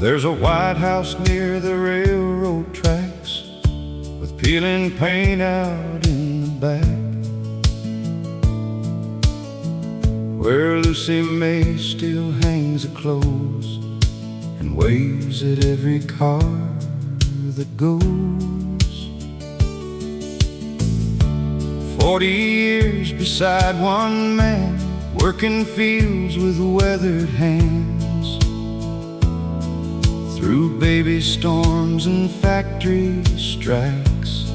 There's a White House near the railroad tracks with peeling paint out in the back, where Lucy May still hangs her clothes and waves at every car that goes. 40 years beside one man, working fields with weathered hands, through baby storms and factory strikes,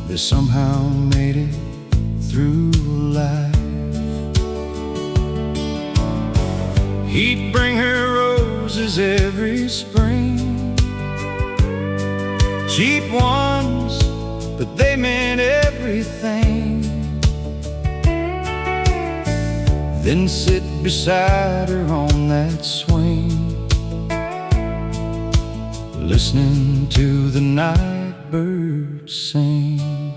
they somehow made it through life. He'd bring her roses every spring, cheap ones, but they meant everything. Then sit beside her on that swing, listening to the night birds sing.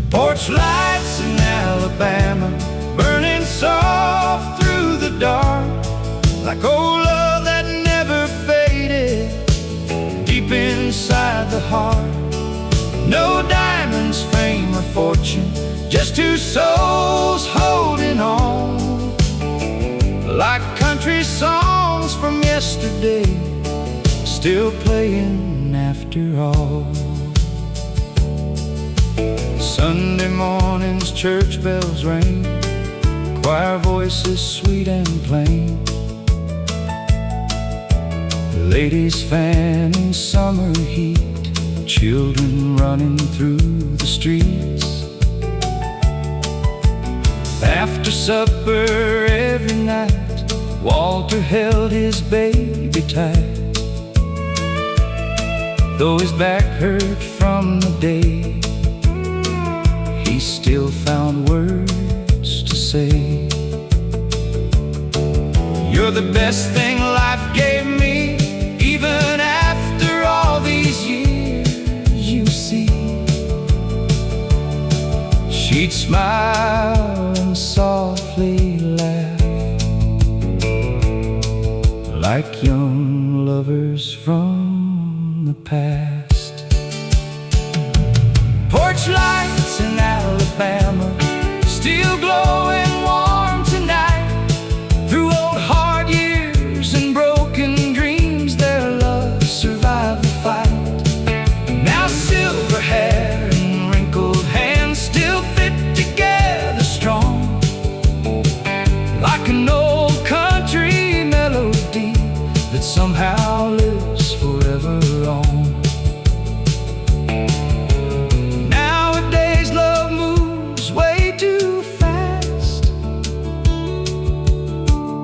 Porch lights in Alabama, burning soft through the dark, like old love that never faded, deep inside the heart. No diamonds, fame, or fortune, just two souls holding on, like country songs from yesterday, still playing after all. Sunday mornings, church bells ring, choir voices sweet and plain, ladies fanning summer heat, children running through the streets. After supper every night, Walter held his baby tight, though his back hurt from the day, he still found words to say. You're the best thing life gave me, even after all these years, you see. She'd smile and softly laugh, like young lovers from the past. Porch lights in Alabama, still glowing warm tonight, through old hard years and broken dreams, their love survived the fight. Now silver hair and wrinkled hands still fit together strong, like an old country melody that somehow lives forever on. Nowadays love moves way too fast,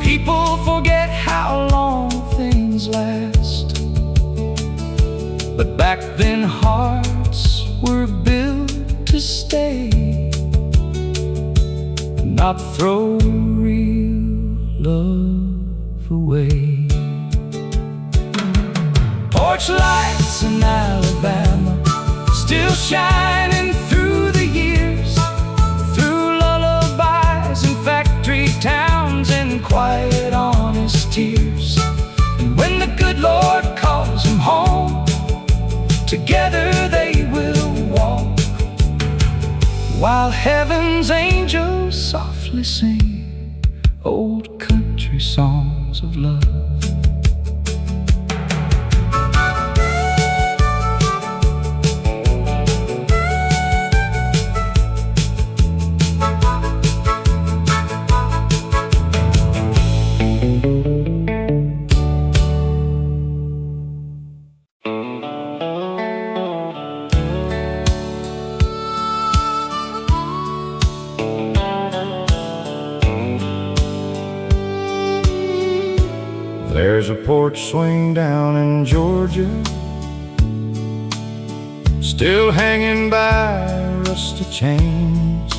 people forget how long things last, but back then hearts were built to stay, not throw real love away. Porch lights in Alabama, still shining through the years, through lullabies and factory towns and quiet honest tears. And when the good Lord calls them home, together they will walk, while heaven's angels softly sing old country songs of love. There's a porch swing down in Georgia, still hanging by rusty chains,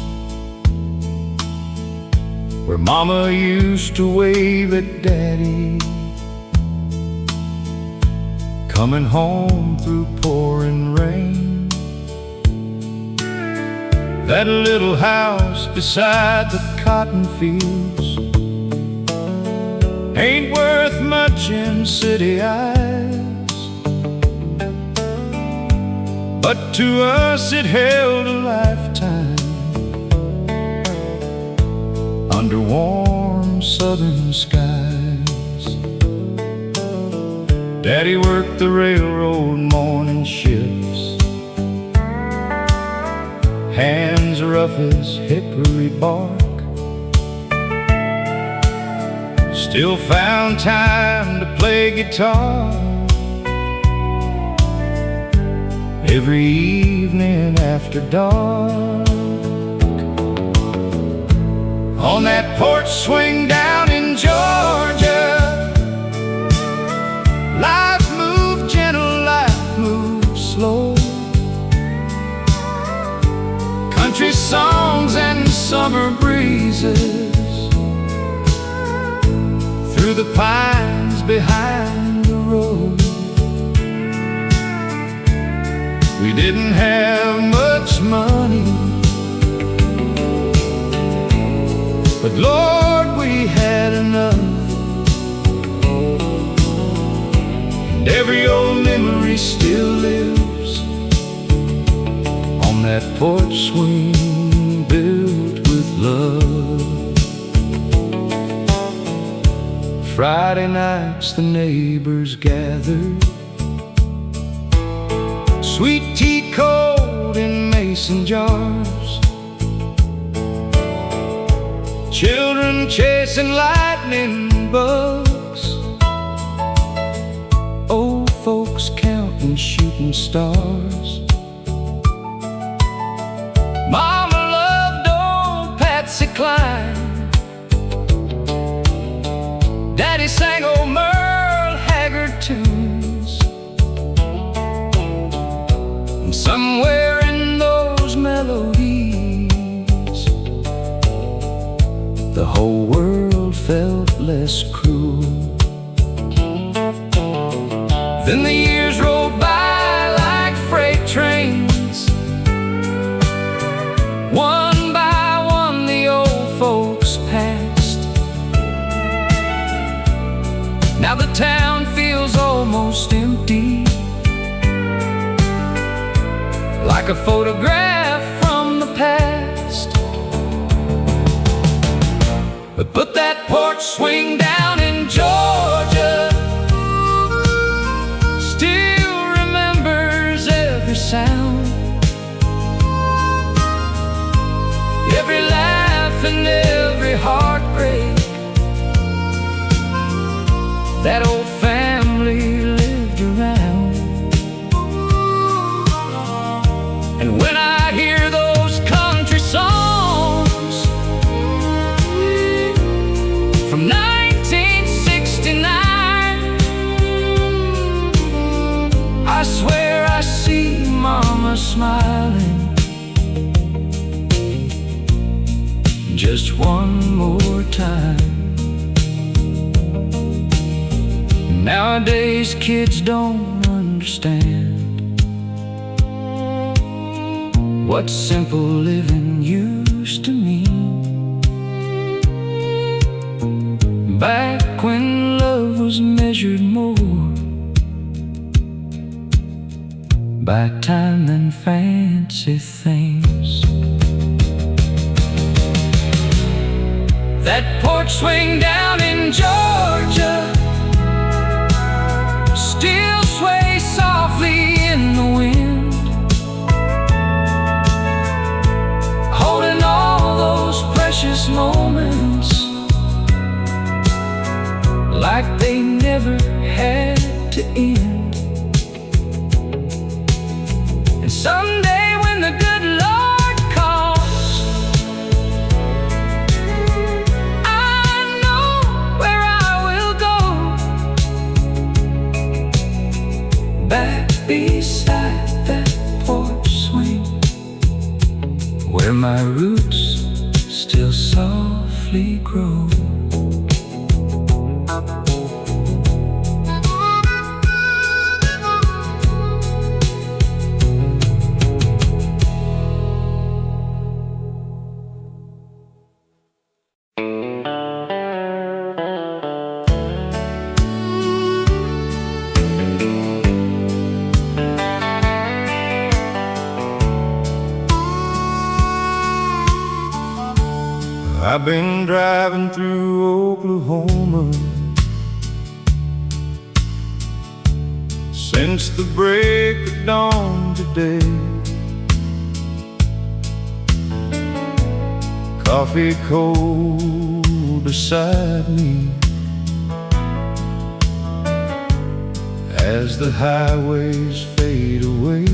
where Mama used to wave at Daddy, coming home through pouring rain. That little house beside the cotton fields ain't worth much in city eyes, but to us it held a lifetime under warm southern skies. Daddy worked the railroad morning shifts, hands rough as hickory bark, still found time to play guitar every evening after dark. On that porch swing down in Georgia, life moved gentle, life moved slow. Country songs and summer breezes through the pines behind the road. We didn't have much money, but Lord, we had enough. And every old memory still lives on that porch swing built with love. Friday nights the neighbors gathered, sweet tea cold in mason jars, children chasing lightning bugs, old folks counting shooting stars. Mama loved old Patsy Cline, Daddy sang old Merle Haggard tunes, and somewhere in those melodies the whole world felt less cruel. Then the years rolled by like freight trains, one by one the old folks passed. Now the town feels almost empty, like a photograph from the past. But put that porch swing down in Georgia, still remembers every sound, every laugh and every heartbreak. That old family lived around. And when I hear those country songs from 1969, I swear I see Mama smiling just one more time. Nowadays kids don't understand what simple living used to mean. Back when love was measured more by time than fancy things. That porch swing down in Georgia still sway softly in the wind, holding all those precious moments like they never had to end. And someday when the good Lord calls, I know where I will go, back beside that porch swing, where my roots still softly grow. I've been driving through Oklahoma since the break of dawn today. Coffee cold beside me as the highways fade away.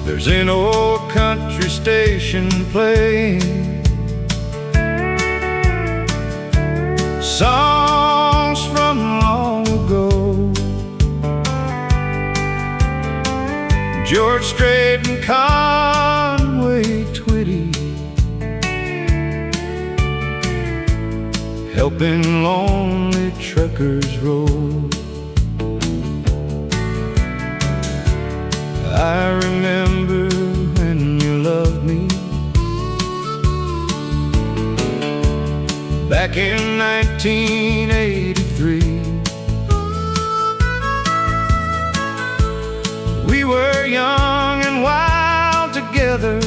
There's an old country station playing songs from long ago. George Strait and Conway Twitty, helping lonely truckers roll. I remember when you loved me back in 1983. We were young and wild together,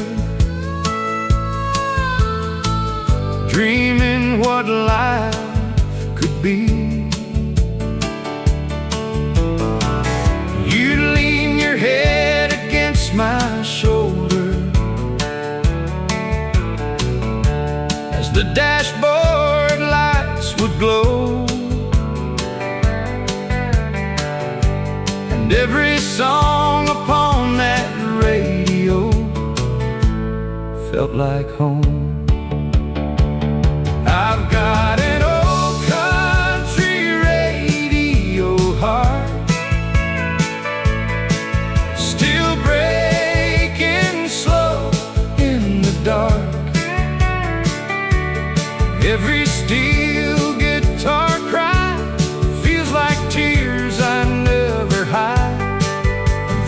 dreaming what life could be. You'd lean your head against my shoulder as the dashboard lights would glow, and every song upon that radio felt like home. I've got an old country radio heart, still breaking slow in the dark. Every steel guitar cry feels like tears I never hide.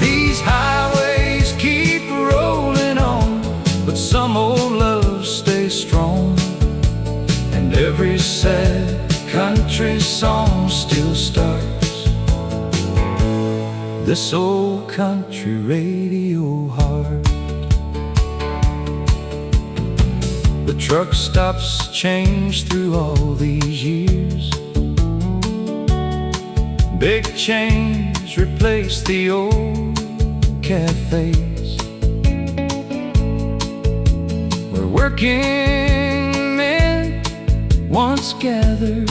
These highways keep rolling on, but some old love stays strong. And every sad country song still starts this old country radio heart. The truck stops change through all these years. Big chains replace the old cafes where working men once gathered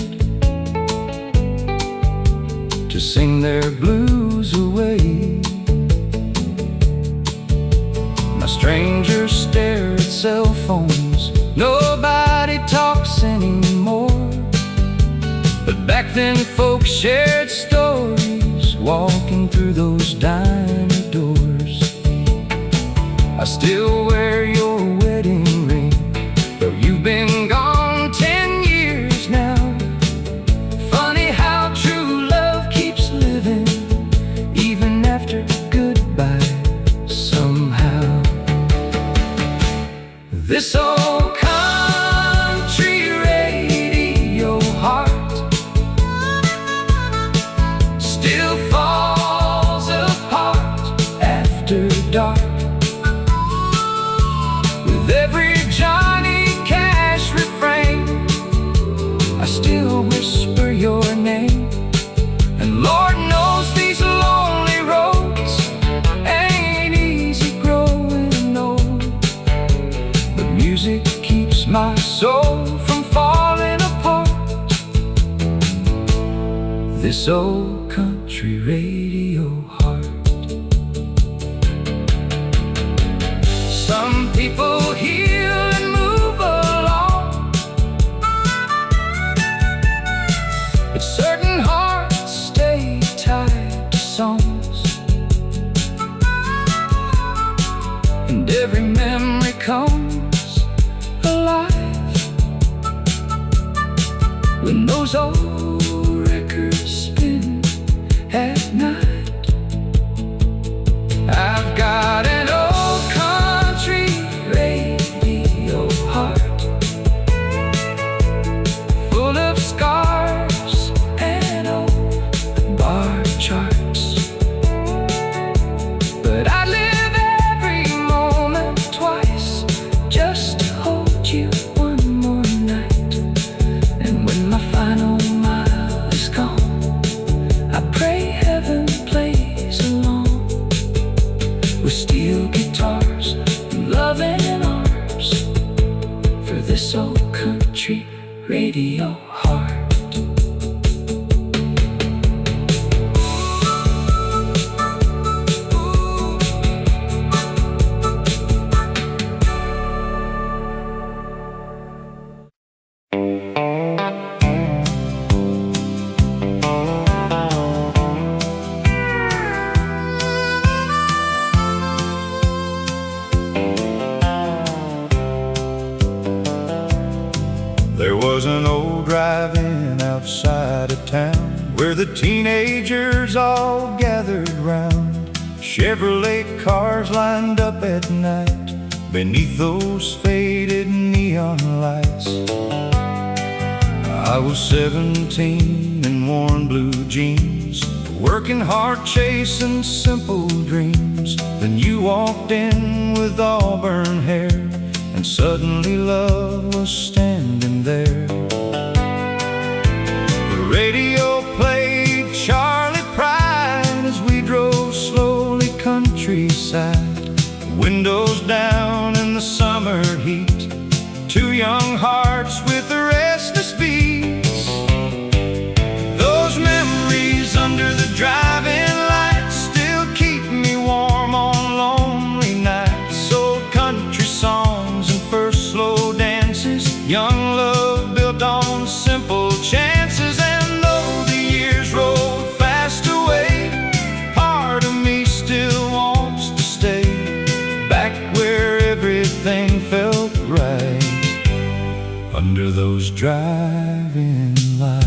to sing their blues away. Now strangers stare at cell phones, nobody talks anymore. But back then folks shared stories, walking through those diner doors. I still wear your wedding ring, though you've been gone 10 years now. Funny how true love keeps living even after goodbye somehow. This old country radio heart still falls apart after dark. With every Johnny Cash refrain, I still whisper your name. And Lord knows these lonely roads ain't easy growing old, but music keeps my soul from falling apart. This old country radio heart. Some people heal and move along, but certain hearts stay tied to songs. And every memory comes alive when those old records spin at night. I've got an old country radio heart full of scars and old bar charts, but I live every moment twice. drive-in outside of town, where the teenagers all gathered round. Chevrolet cars lined up at night beneath those faded neon lights. I was 17 in worn blue jeans, working hard, chasing simple dreams. Then you walked in with auburn hair, and suddenly love was standing there. The radio played Charlie Pride as we drove slowly countryside, windows down in the summer heat, two young hearts with the restless beats. Those memories under the driving lights still keep me warm on lonely nights. Old country songs and first slow dances, young love built on simple chances. And though the years roll fast away, part of me still wants to stay back where everything felt right, under those driving lights.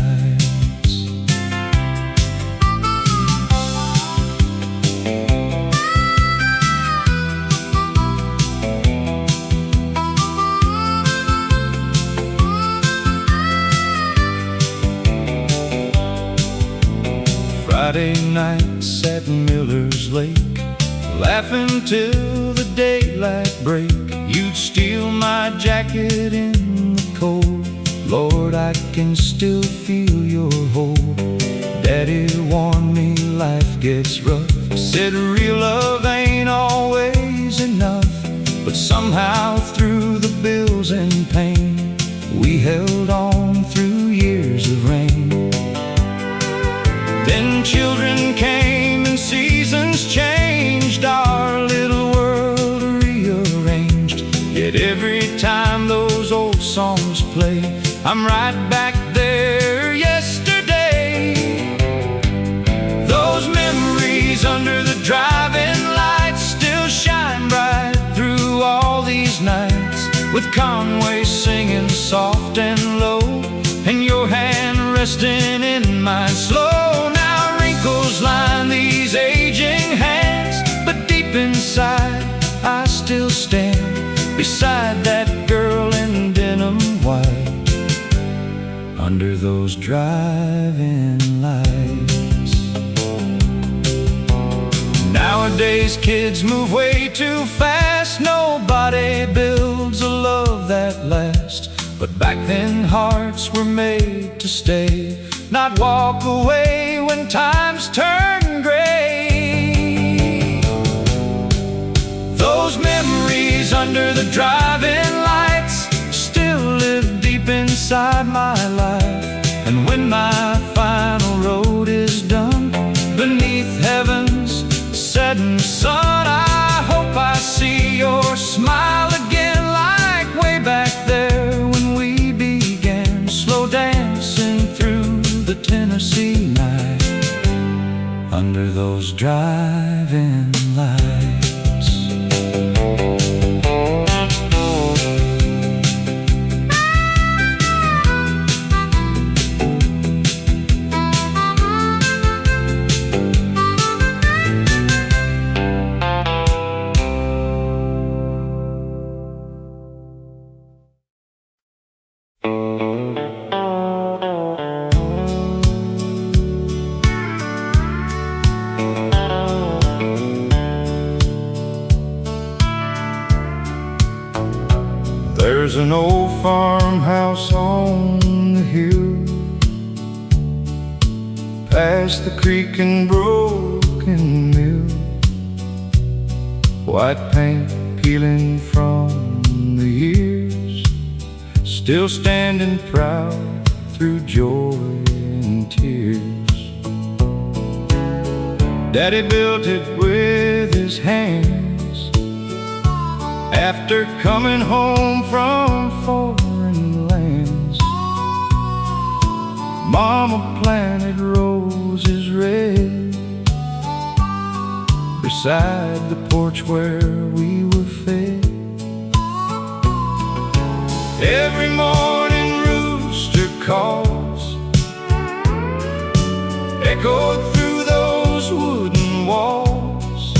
Friday nights at Miller's Lake, laughing till the daylight break. You'd steal my jacket in the cold. Lord, I can still feel your hold. Daddy warned me life gets rough, said real love ain't always enough. But somehow through the bills and pain, we held on through years of rain. Then children came and seasons changed, our little world rearranged. Yet every time those old songs play, I'm right back there yesterday. Those memories under the driving lights still shine bright through all these nights, with Conway singing soft and low, and your hand resting in mine slow. Now wrinkles line these aging hands, but deep inside I still stand beside that girl in denim white, under those driving lights. Nowadays kids move way too fast, nobody builds a love that lasts. But back then hearts were made to stay, not walk away when times turn gray. Those memories under the driving lights still live deep inside my life. And when my final road is done, beneath heaven's setting sun, I hope I see your smile again, like way back there when we began slow dancing through the Tennessee night, under those driving lights. There's an old farmhouse on the hill, past the creek and broken mill. White paint peeling from the years, still standing proud through joy and tears. Daddy built it with his hands after coming home from foreign lands. Mama planted roses red beside the porch where we were fed. Every morning rooster called echoed through those wooden walls,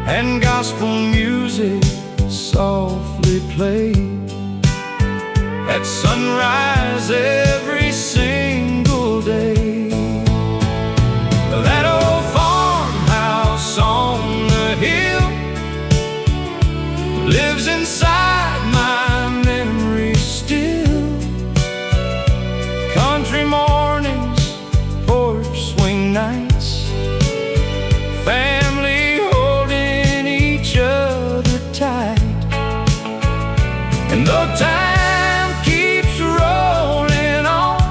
and gospel music softly played at sunrise every single day. That old farmhouse on the hill lives inside my memory still. Country mornings, porch swing nights, family holding each other tight. And though time keeps rolling on,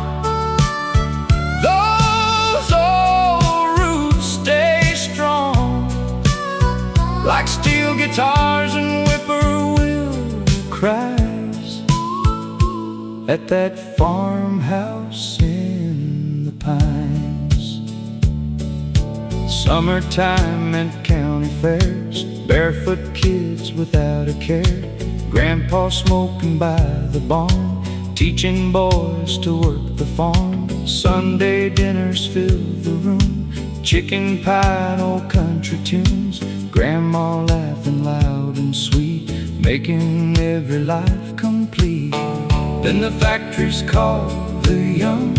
those old roots stay strong, like steel guitars and whippoorwill cries at that farmhouse in the pines. Summertime and county fairs, barefoot kids without a care, Grandpa smoking by the barn, teaching boys to work the farm. Sunday dinners fill the room, chicken pie and old country tunes, Grandma laughing loud and sweet, making every life complete. Then the factories call the young,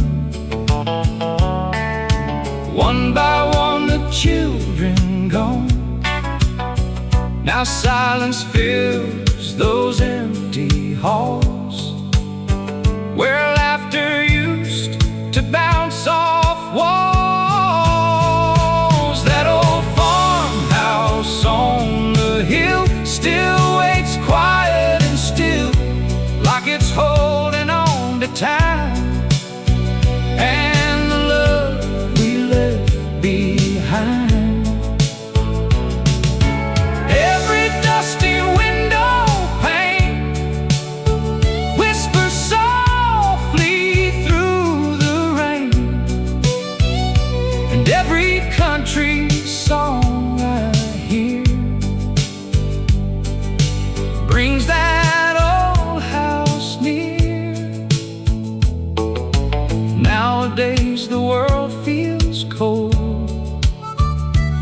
one by one the children gone. Now silence fills those empty halls, where laughter used to bounce off walls. That old farmhouse on the hill still waits quiet and still, like it's holding on to time and the love we left behind. Every dusty window pane whispers softly through the rain, and every country song I hear brings that old house near. Nowadays the world feels cold,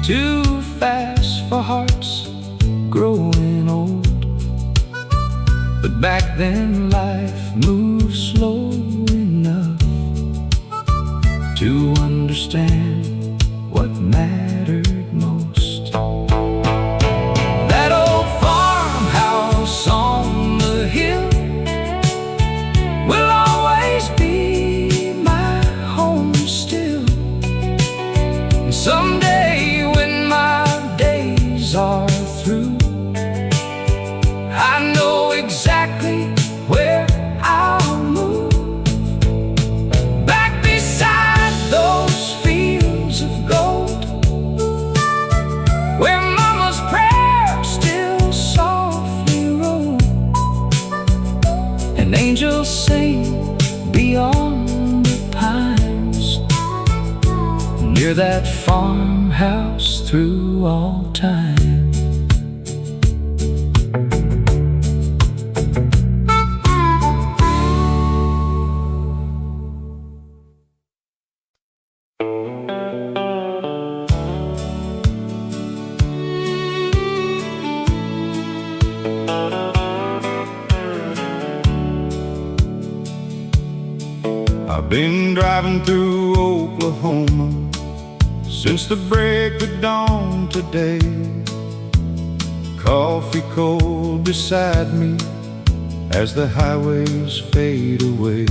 too fast for hearts growing old. But back then life moved slow enough to understand what mattered most. That old farmhouse on the hill will always be my home still. And someday when my days are through, I know exactly where I'll move, back beside those fields of gold, where mama's prayers still softly roll, and angels sing beyond the pines, near that farmhouse through all time. I've been driving through Oklahoma since the break of dawn today. Coffee cold beside me as the highways fade away.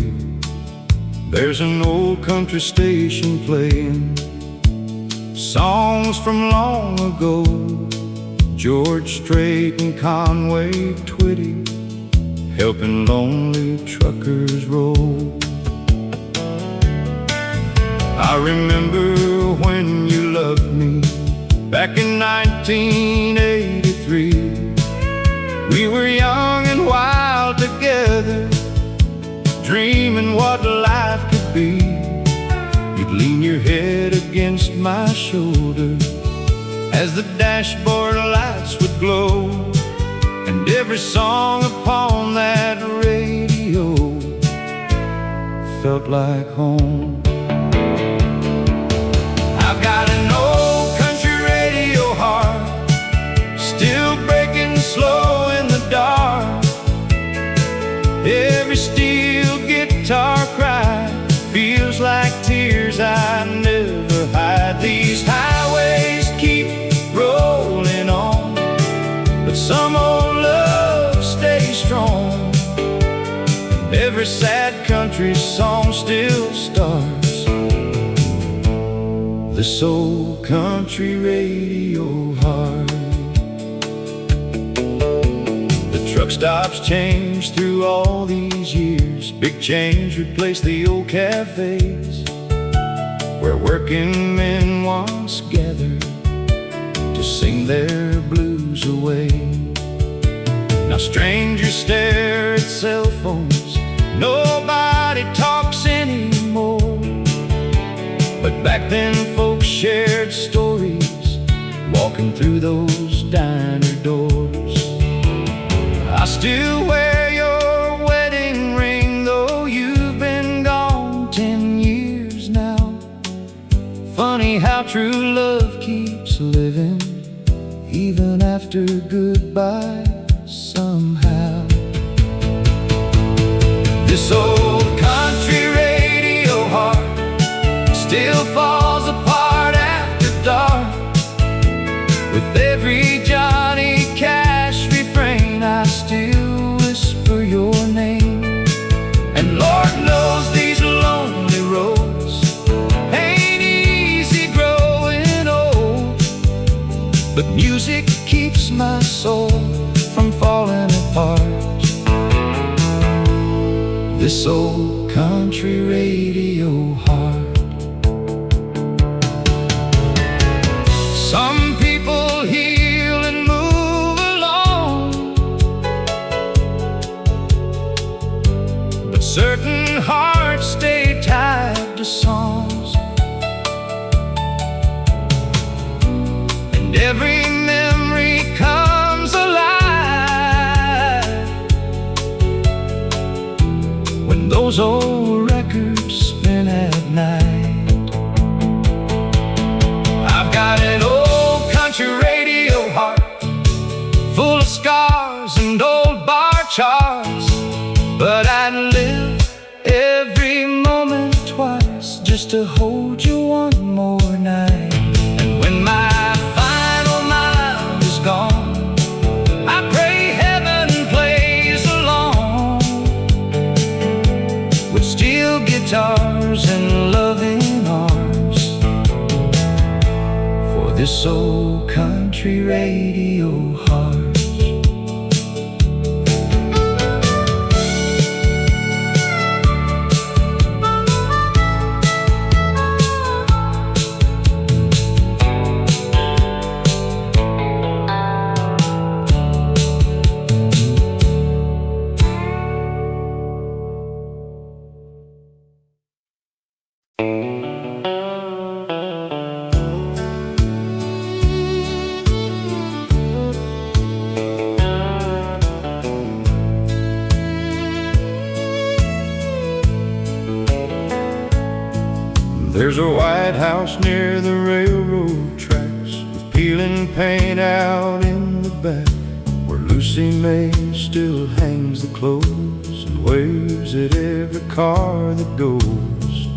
There's an old country station playing songs from long ago, George Strait and Conway Twitty, helping lonely truckers roll. I remember when you loved me back in 1983. We were young and wild together, dreaming what life could be. You'd lean your head against my shoulder as the dashboard lights would glow, and every song upon that radio felt like home. I've got an old country radio heart, still breaking slow in the dark. Every steel guitar cry feels like tears I never hide. These highways keep rolling on, but some old love stays strong. Every sad country song still starts this old country radio heart. The truck stops change through all these years. Big change replaced the old cafes where working men once gathered to sing their blues away. Now strangers stare at cell phones, nobody talks anymore. But back then folks shared stories, walking through those diner doors. I still wear your wedding ring, though you've been gone 10 years now. Funny how true love keeps living, even after goodbye somehow. This old country radio heart still falls apart after dark. With every Johnny Cash refrain, I still whisper your name. And Lord knows these lonely roads ain't easy growing old, but music keeps my soul from falling apart. This old country radio heart. Some people heal and move along, but certain hearts stay tied to songs. And every memory comes alive when those old records spin at night. I've got an old country radio heart, full of scars and old bar charts, but I'd live every moment twice just to hold you one more night. And when my final mile is gone, I pray heaven plays along with steel guitars and loving arms for this old country radio heart. There's a White House near the railroad tracks, with peeling paint out in the back, where Lucy May still hangs the clothes and waves at every car that goes.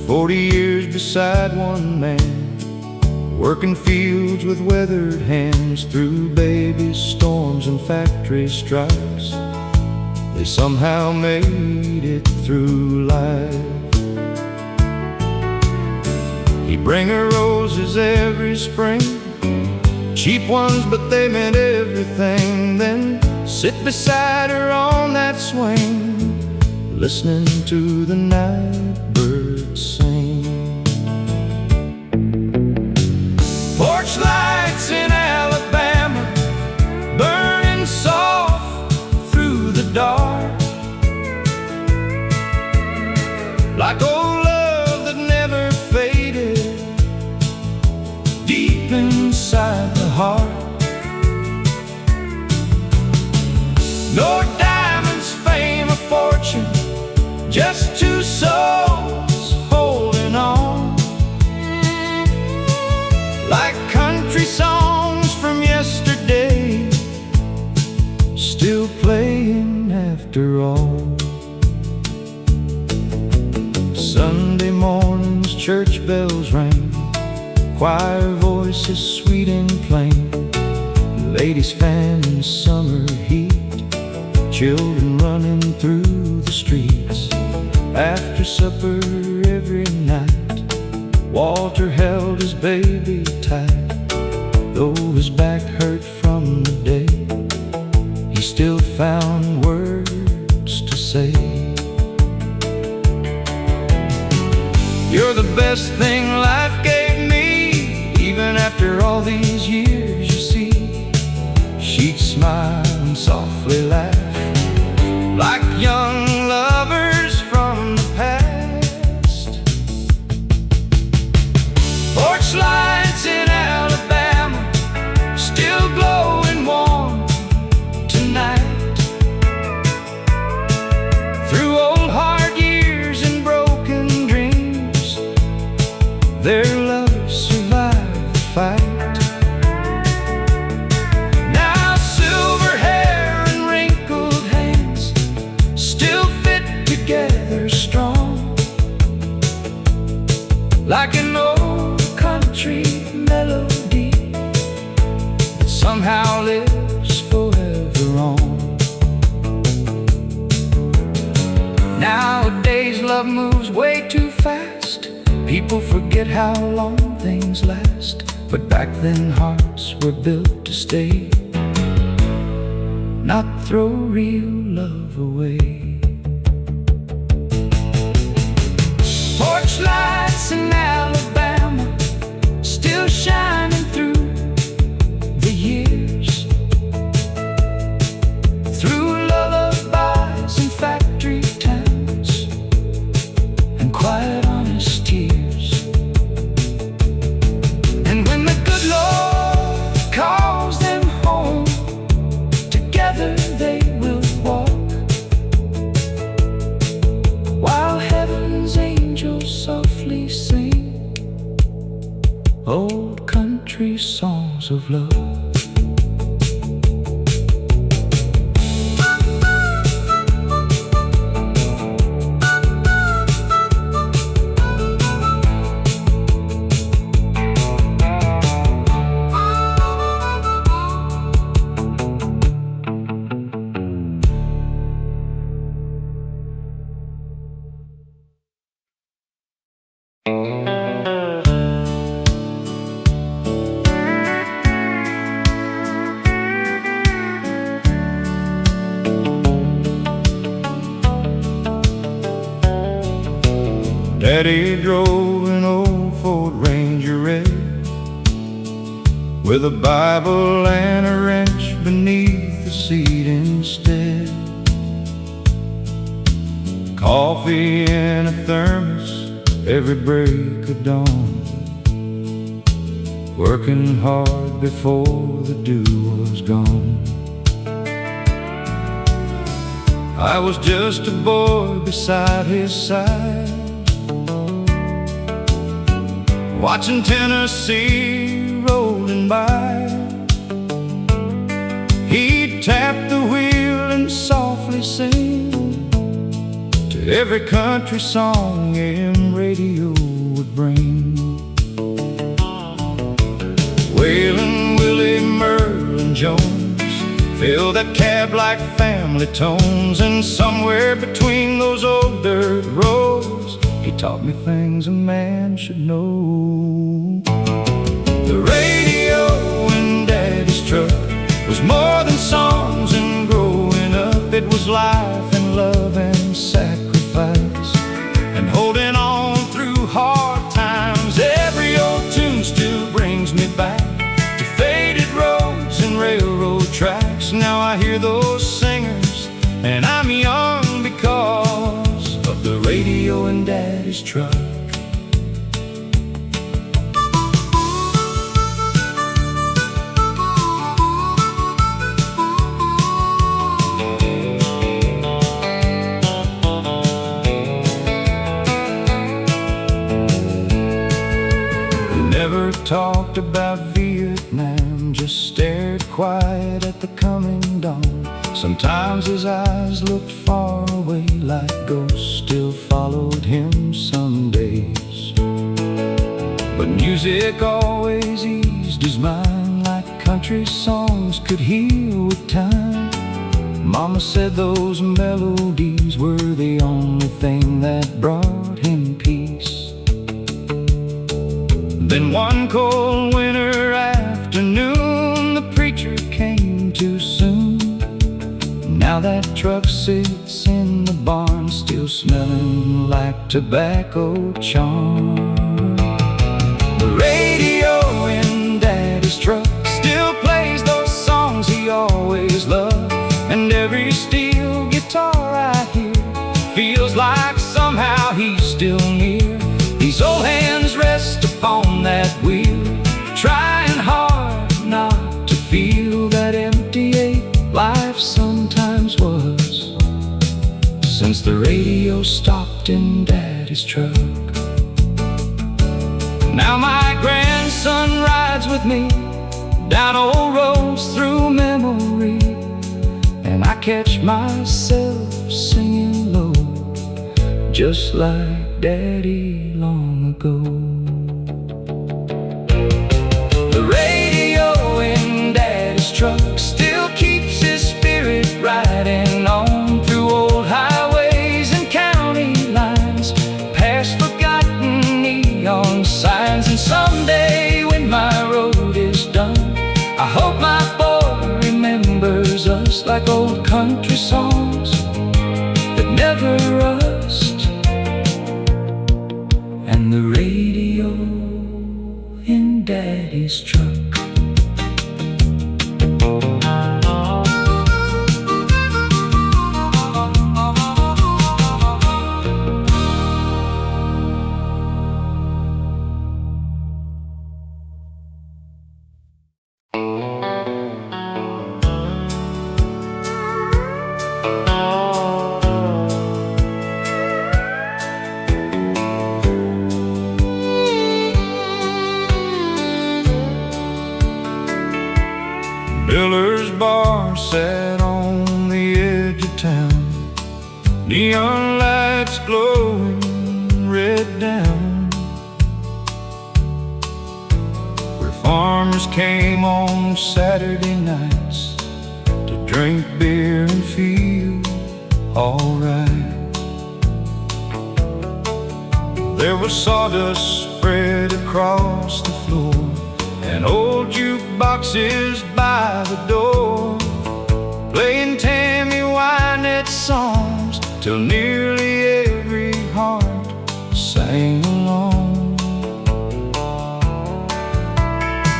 40 years beside one man, working fields with weathered hands, through baby storms and factory strikes. They somehow made it through life. He'd bring her roses every spring, cheap ones, but they meant everything. Then sit beside her on that swing, listening to the night birds sing. Porch lights in Alabama, burning soft through the dark, like old love that never faded, deep inside the heart. No diamonds, fame, or fortune, just two souls church bells rang, choir voices sweet and plain, ladies fanning summer heat, children running through the streets. After supper every night, Walter held his baby tight. Though his back hurt from the day, he still found words to say. You're the best thing life gave me, even after all these years, you see. She'd smile and softly laugh, like young lovers from the past. Porch lights in Alabama still glowing warm tonight. Through old hard years and broken dreams, their love survived the fight. Now silver hair and wrinkled hands still fit together strong, like an old country melody that somehow lives forever on. Nowadays love moves way too fast, people forget how long things last. But back then hearts were built to stay, not throw real love away. Porch lights in Alabama still shining through the years, through lullabies and factory towns and quiet honest tears. And when the good Lord calls them home, together they will walk, while heaven's angels softly sing old country songs of love. Daddy drove an old Ford Ranger red, with a Bible and a wrench beneath the seat instead. Coffee in a thermos every break of dawn, working hard before the dew was gone. I was just a boy beside his side, watching Tennessee rolling by. He'd tap the wheel and softly sing to every country song AM radio would bring. Waylon, Willie, Merle, and Jones fill that cab like family tones, and somewhere between those old dirt roads, he taught me things a man should know. The radio in Daddy's truck was more than songs and growing up. It was life and love and sacrifice, and holding on through hard times. Every old tune still brings me back to faded roads and railroad tracks. Now I hear those singers and I'm young because of the radio in Daddy's truck. Never talked about Vietnam, just stared quiet at the coming dawn. Sometimes his eyes looked far away, like ghosts still followed him some days. But music always eased his mind like country songs could heal with time. Mama said those melodies were the only thing that brought him peace. Then one cold winter afternoon, the preacher came too soon. Now that truck sits in the barn, still smelling like tobacco charm. The radio in Daddy's truck still plays those songs he always loved, and every steel guitar I hear feels like somehow he's still near. These old hands rest upon that wheel, trying hard not to feel that empty ache life sometimes was, since the radio stopped in Daddy's truck. Now my grandson rides with me down old roads through memory, and I catch myself singing low, just like Daddy long ago. The radio in Daddy's truck still keeps his spirit riding on through old highways and county lines, past forgotten neon signs. And someday when my road is done, I hope my boy remembers us like old country songs that never rust. And the radio in Daddy's truck. Miller's bar sat on the edge of town, neon lights glowing red down, where farmers came on Saturday nights to drink beer and feel alright. There was sawdust spread across the floor and old jukeboxes by the door, playing Tammy Wynette songs till nearly every heart sang along.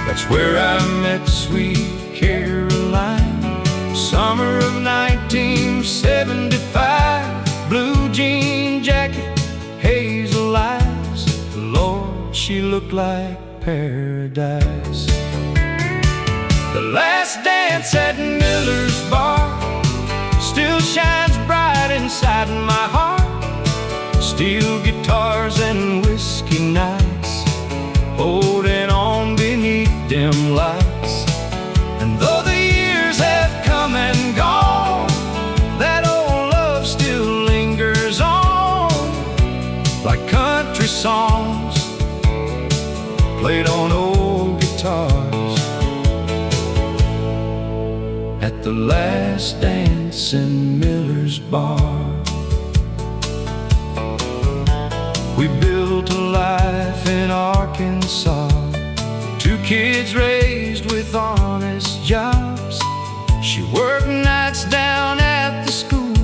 That's where I met sweet Caroline, summer of 1975. Blue jean jacket, hazel eyes, Lord, she looked like paradise. The last dance at Miller's bar still shines bright inside my heart. Steel guitars and whiskey nights, holding on beneath dim lights. And though the years have come and gone, that old love still lingers on, like country songs played on old guitars. At the last dance in Miller's bar, we built a life in Arkansas, two kids raised with honest jobs. She worked nights down at the school,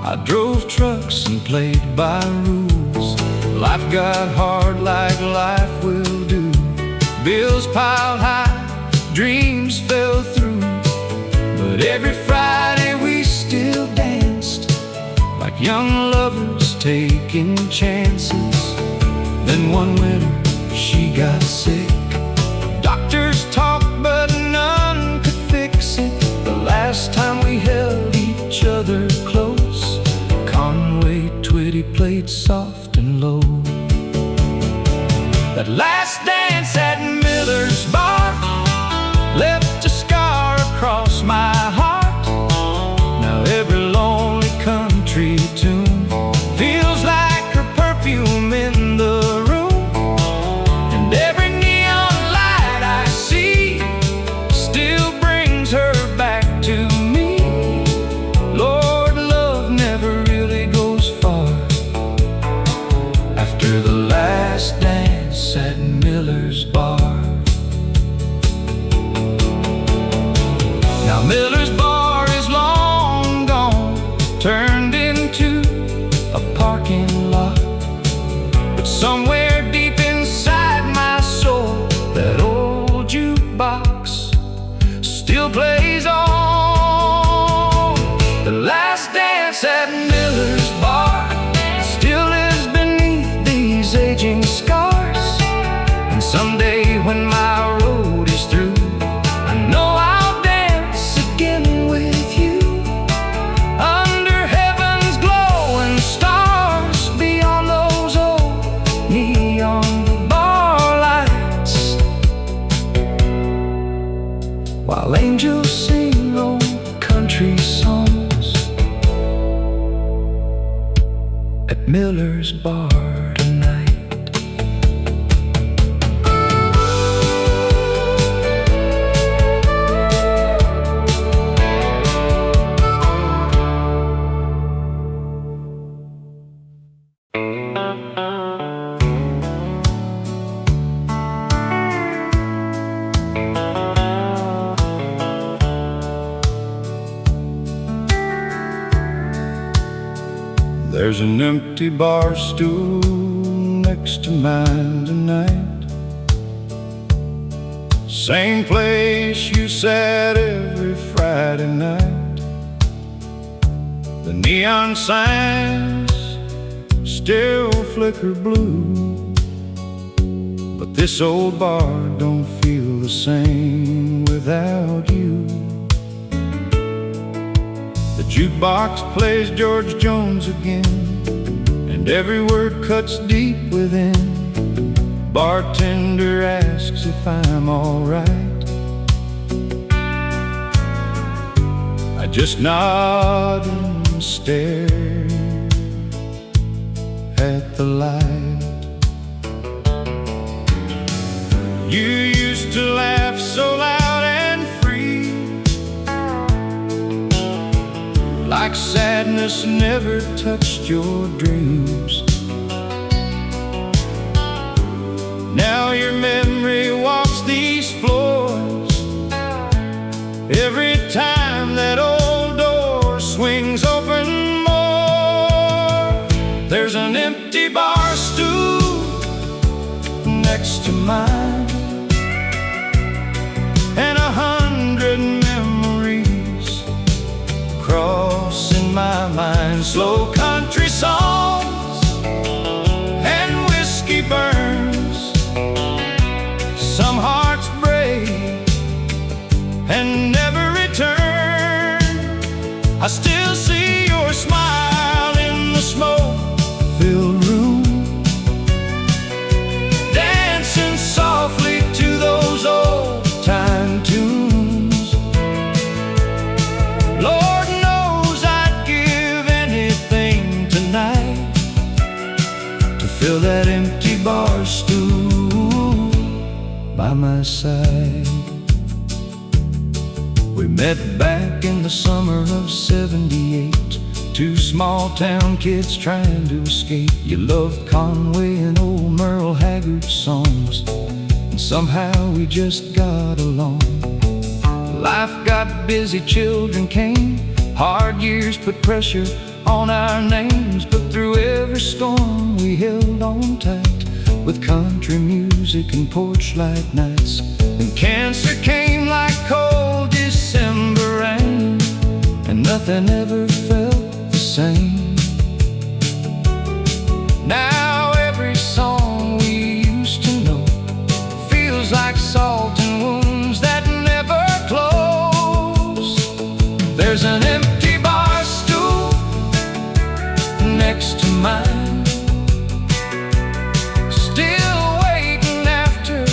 I drove trucks and played by rules. Life got hard like life will do. Bills piled high, dreams fell through. But every Friday we still danced like young lovers taking chances. Then one winter she got sick. Doctors talked but none could fix it. The last time we held each other close, Conway Twitty played soft and low. That last dance at Miller's bar left a scar across my heart. Now every lonely country tune feels like her perfume in the room. last dance at Miller's bar. Now Miller's bar is long gone, turned into a parking lot. But somewhere deep inside my soul, that old jukebox still plays on. The last dance at Miller's bar still lives beneath these aging scars. And someday when my road is through, I know I'll dance again with you, under heaven's glowing stars, beyond those old neon bar lights, while angels sing old country songs at Miller's bar tonight. There's an empty bar stool next to mine tonight. Same place you sat every Friday night. The neon signs still flicker blue, but this old bar don't feel the same without you. The jukebox plays George Jones again, and every word cuts deep within. Bartender asks if I'm alright. I just nod and stare at the light. You used to laugh so loud and free, like sadness never touched your dreams. Now your memory walks these floors every time that old door swings open more. There's an empty bar stool next to mine, and 100 memories cross in my mind. Slow country songs and whiskey burns. Some hearts break and never return. I still see your smile in the smoke-filled room, dancing softly to those old-time tunes. Lord knows I'd give anything tonight to fill that empty bar stool by my side. We met back in the summer of '78, two small town kids trying to escape. You loved Conway and old Merle Haggard songs, and somehow we just got along. Life got busy, children came, hard years put pressure on our names. But through every storm we held on tight, with country music and porch light nights. And cancer came like cold December rain, and nothing ever felt the same. Now every song we used to know feels like salt in wounds that never close. There's an empty bar stool next to mine, still waiting after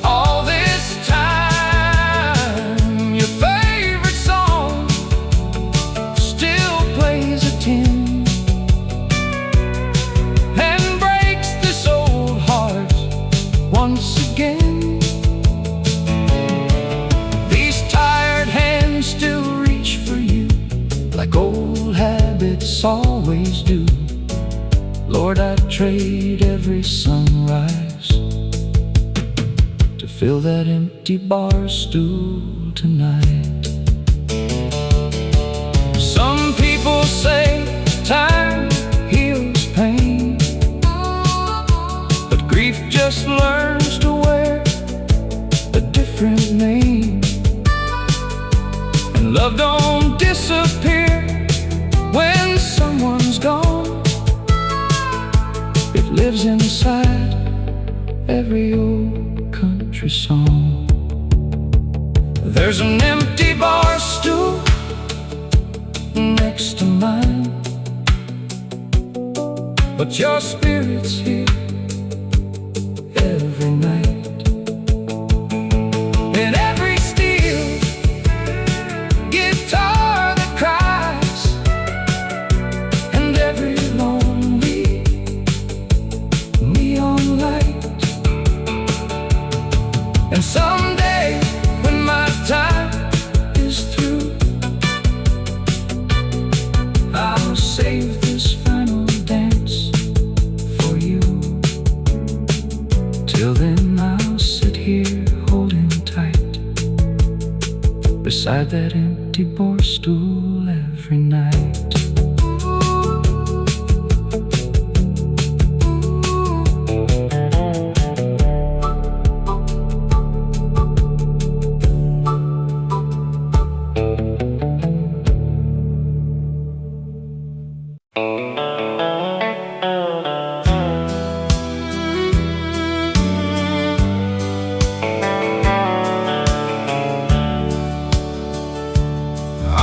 all this time. Your favorite song still plays a tune and breaks this old heart once again. These tired hands still reach for you, like old habits always do. Lord, I'd trade every song fill that empty bar stool tonight. Some people say time heals pain, but grief just learns to wear a different name. And love don't disappear when someone's gone. It lives inside every old country song. There's an empty bar stool next to mine, but your spirit's here every night. In every steel guitar that cries, and every lonely neon light. And someday when my time is through, I'll save this final dance for you. Till then I'll sit here holding tight beside that empty bar stool every night.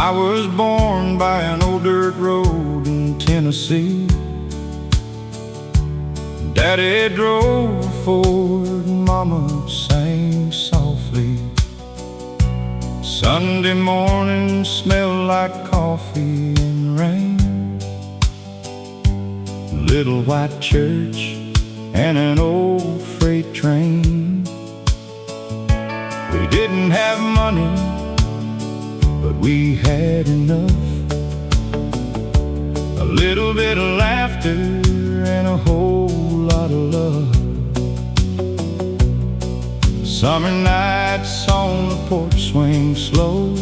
I was born by an old dirt road in Tennessee. Daddy drove a Ford, Mama sang softly. Sunday morning smelled like coffee and rain. Little white church and an old freight train. We didn't have money, but we had enough. A little bit of laughter and a whole lot of love. Summer nights on the porch swing slow,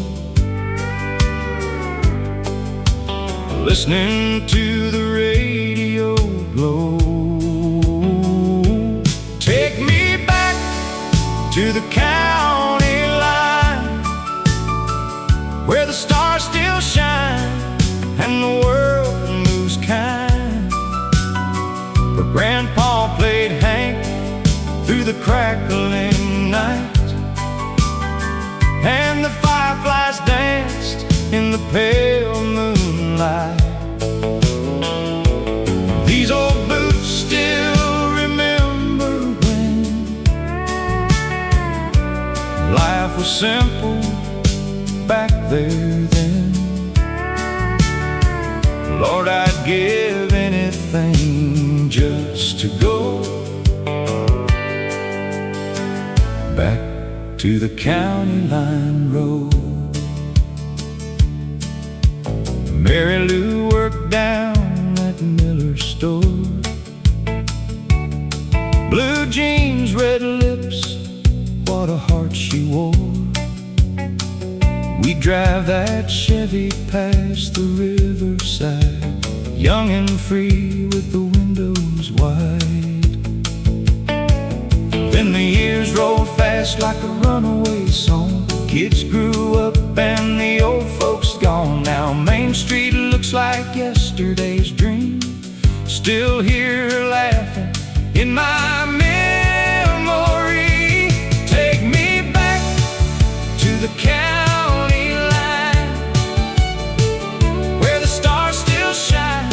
listening to the radio blow. Take me back to the county line, where the stars still shine and the world moves kind. Where Grandpa played Hank through the crackling night, and the fireflies danced in the pale moonlight. These old boots still remember when life was simple back there then. Lord, I'd give anything just to go back to the county line road. Mary Lou worked down at Miller's store. Blue jeans, red lips, what a heart she wore. We'd drive that Chevy past the riverside, young and free with the windows wide. Then the years rolled fast like a runaway song. Kids grew up and the old folks gone. Now Main Street looks like yesterday's dream, still here laughing in my memory. Take me back to the county line, where the stars still shine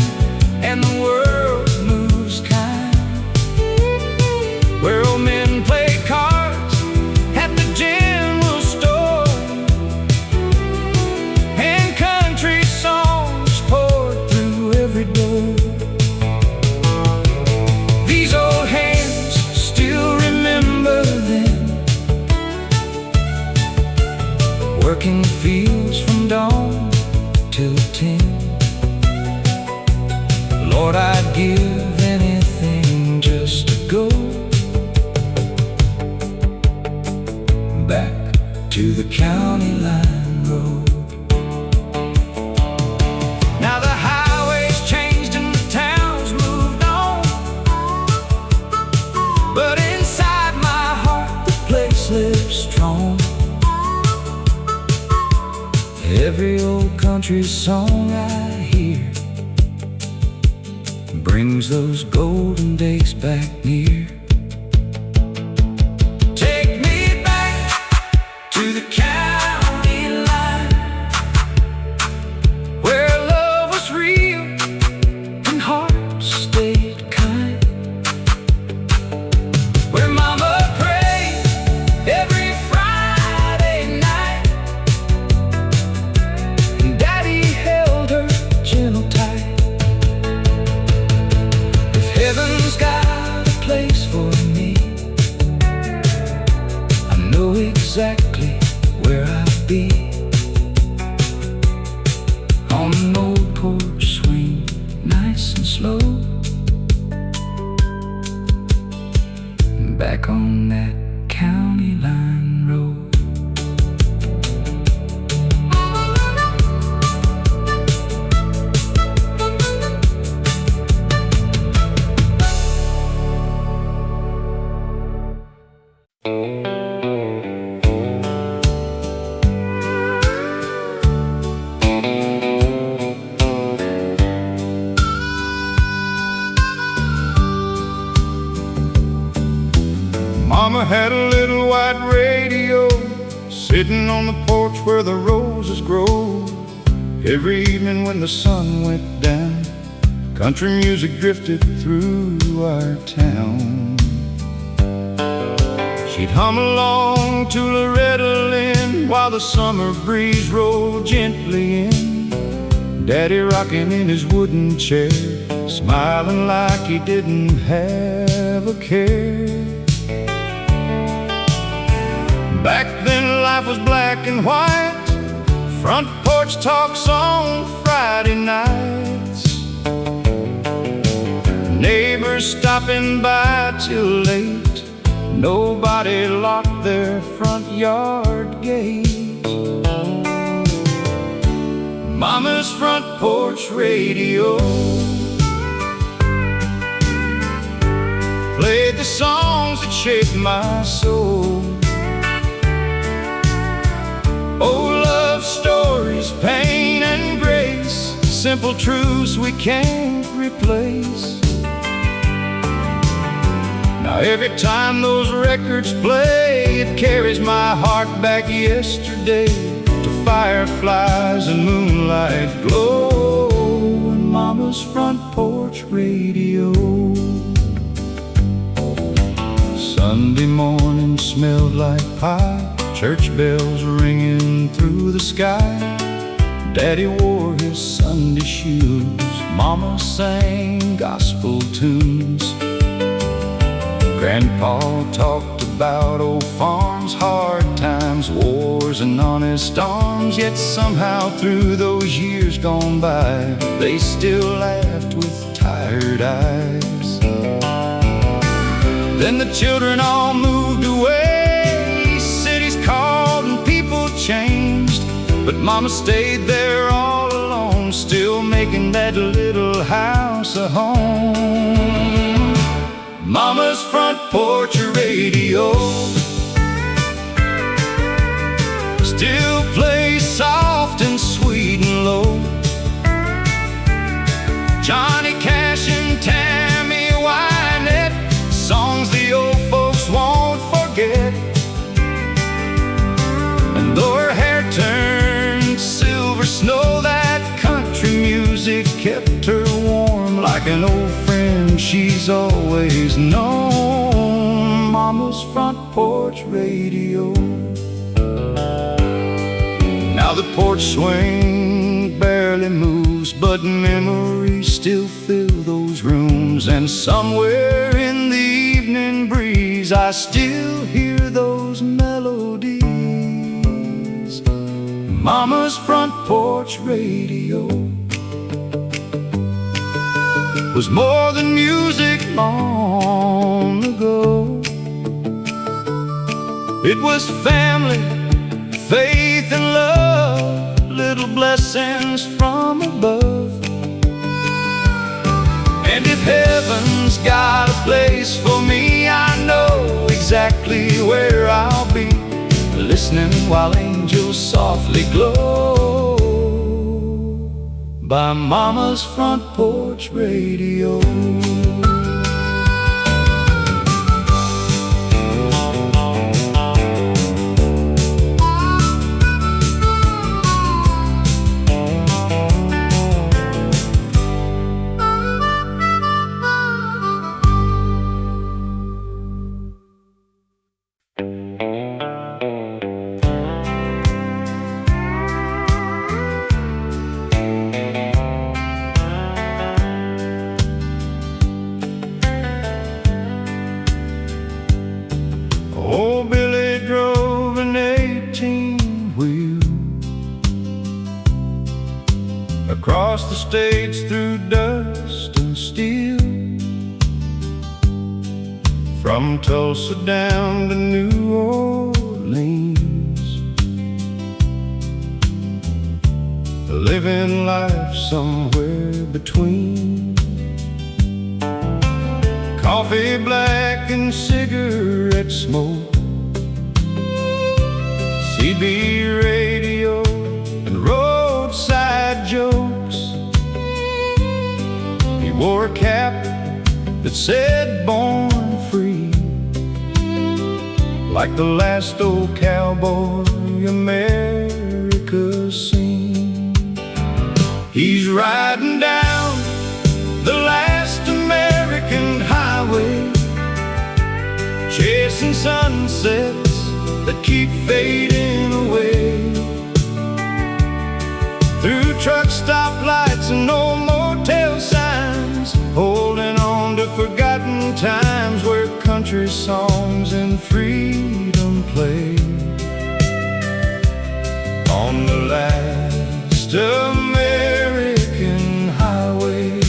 and the world moves kind. Where old men play cards at the general store, and country songs poured through every door. These old hands still remember then, to the county line road. Now the highway's changed and the town's moved on, but inside my heart the place lives strong. Every old country song I hear brings those golden days back near. Take me back to the county line, where love was real and hearts stayed kind, where Mama prayed every Friday night and Daddy held her gentle tight. Heaven's got a place for me, I know exactly where I'll be. On an old porch swing, nice and slow, back on that county line road. Mama had a little white radio sitting on the porch where the roses grow. Every evening when the sun went down, country music drifted through our town. She'd hum along to Loretta Lynn while the summer breeze rolled gently in. Daddy rocking in his wooden chair, smiling like he didn't have a care. Back then life was black and white, front porch talks on Friday nights, neighbors stopping by till late, nobody locked their front yard gate. Mama's front porch radio played the songs that shaped my soul. Oh, love stories, pain and grace, simple truths we can't replace. Now every time those records play, it carries my heart back yesterday to fireflies and moonlight glow and Mama's front porch radio. Sunday morning smelled like pie, church bells ringing through the sky. Daddy wore his Sunday shoes, Mama sang gospel tunes. Grandpa talked about old farms, hard times, wars and honest arms. Yet somehow through those years gone by, they still laughed with tired eyes. Then the children all moved away, cities called and people changed, but Mama stayed there all alone, still making that little house a home. Mama's front porch radio still plays soft and sweet and low. Johnny Cash and Tammy Wynette, songs the old folks won't forget. And though her hair turned silver snow, that country music kept her warm like an old friend she's always known. Mama's front porch radio. Now the porch swing barely moves, but memories still fill those rooms. And somewhere in the evening breeze, I still hear those melodies. Mama's front porch radio was more than music long ago. It was family faith and love, little blessings from above. And if heaven's got a place for me, I know exactly where I'll be, listening while angels softly glow by Mama's front porch radio. Oh, Billy drove an 18-wheel across the states through dust and steel, from Tulsa down to New Orleans, living life somewhere between. Coffee black and cigarette smoke, CB radio and roadside jokes. He wore a cap that said born free, like the last old cowboy America's seen. He's riding down the last American highway, chasing sunsets that keep fading away, through truck stoplights and old motel signs, holding on to forgotten times where country songs and freedom play on the last American highway.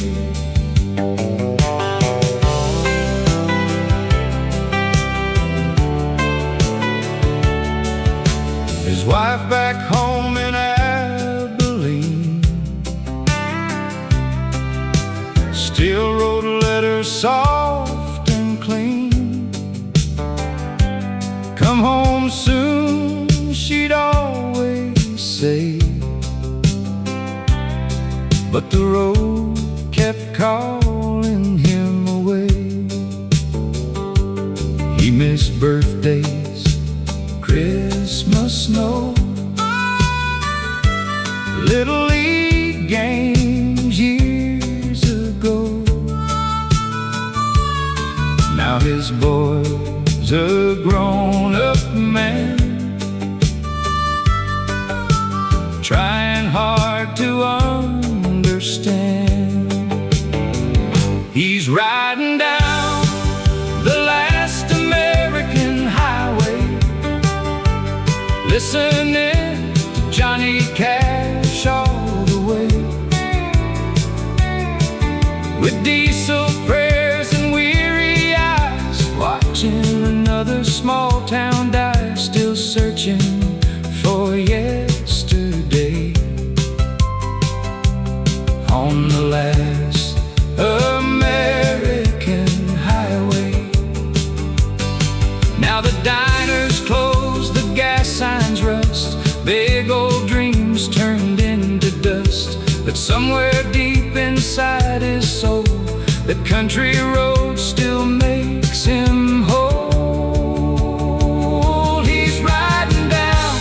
His wife back home in Abilene still wrote letters soft and clean. Come home soon, she'd always say, but the road kept calling him away. He missed birthdays, Christmas snow, Little League games years ago. Now his boy's a grown-up man, trying hard to understand. He's riding down the last American highway, listening to Johnny Cash all the way, with diesel prayers and weary eyes, watching another small town die, still searching for yesterday on the last American highway. Now the diners close, the gas signs rust, big old dreams turned into dust, but somewhere deep inside his soul, the country road still makes him whole. He's riding down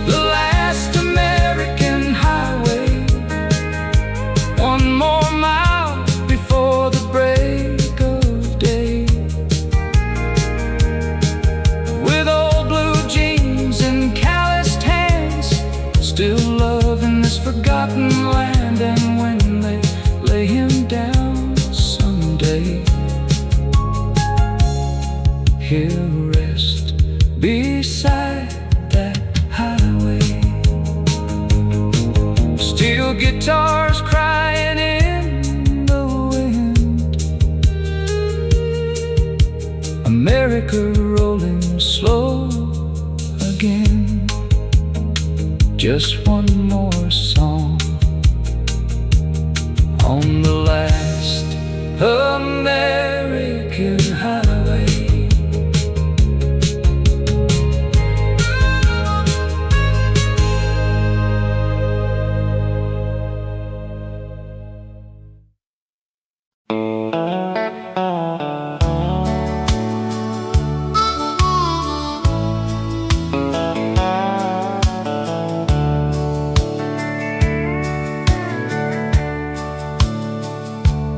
the last American highway, one more mile before the break of day, with old blue jeans and calloused hands, still loving this forgotten land. And when they lay him down someday, he'll rest beside that highway. Steel guitars crying in the wind, America rolling slow again. just one more song on the last American highway.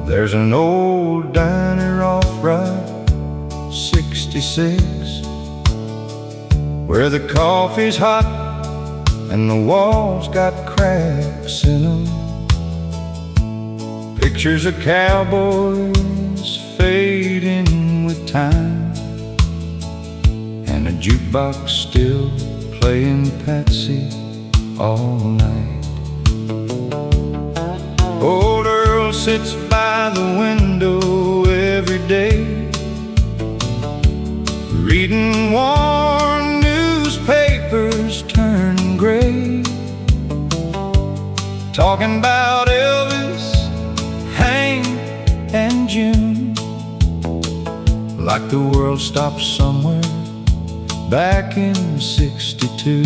There's an old diner off Route 66 where the coffee's hot and the walls got cracks in them. Pictures of cowboys fading with time, and a jukebox still playing Patsy all night. Old Earl sits by the window every day, reading worn newspapers turning gray, talking about Elvis, Hank, and June, like the world stopped somewhere back in '62.